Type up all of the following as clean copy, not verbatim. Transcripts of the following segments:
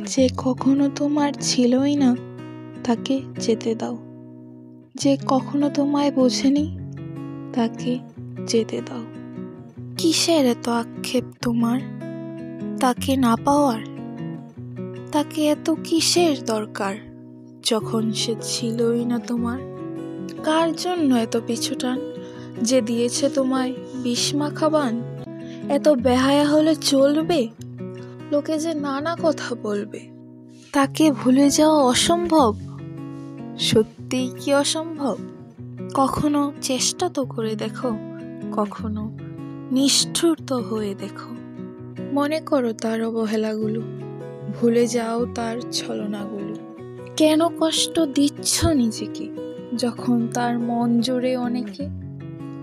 যে কখনো তোমার ছিলই না তাকে যেতে দাও। যে কখনো তোমায় বোঝেনি তাকে যেতে দাও। কিসের এত আক্ষেপ তোমার তাকে না পাওয়ার? তাকে এত কিসের দরকার যখন সে ছিলই না তোমার? কার জন্য এত পিছুটান যে দিয়েছে তোমায় বিষ-মাখা বান? এত বেহায়া হলে চলবে? লোকে যে নানা কথা বলবে। তাকে ভুলে যাওয়া অসম্ভব? সত্যিই কি অসম্ভব? কখনো চেষ্টা তো করে দেখো, কখনো নিষ্ঠুর তো হয়ে দেখো। মনে করো তার অবহেলাগুলো, ভুলে যাও তার ছলনাগুলো। কেন কষ্ট দিচ্ছ নিজেকে যখন তার মন জুড়ে অনেকে?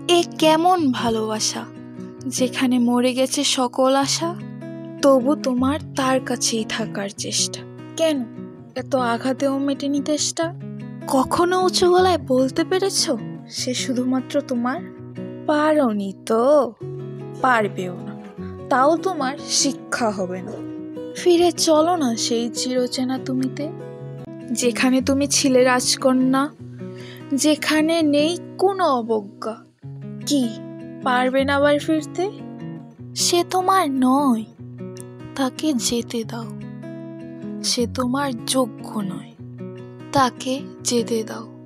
এ কেমন ভালোবাসা যেখানে মরে গেছে সকল আশা? তবু তোমার তার কাছেই থাকার চেষ্টা। কেন এত আঘাতেও মেটেনি তেষ্টা? কখনো উঁচু গলায় বলতে পেরেছ সে শুধুমাত্র তোমার? পারোনি তো, পারবেও না, তাও তোমার শিক্ষা হবে না। ফিরে চলো না সেই চিরচেনা তুমিতে, যেখানে তুমি ছিলে রাজকন্যা, যেখানে নেই কোনো অবজ্ঞা। কি পারবে না আবার ফিরতে? সে তোমার নয়, তাকে যেতে দাও। সে তোমার যোগ্য নয়, তাকে যেতে দাও।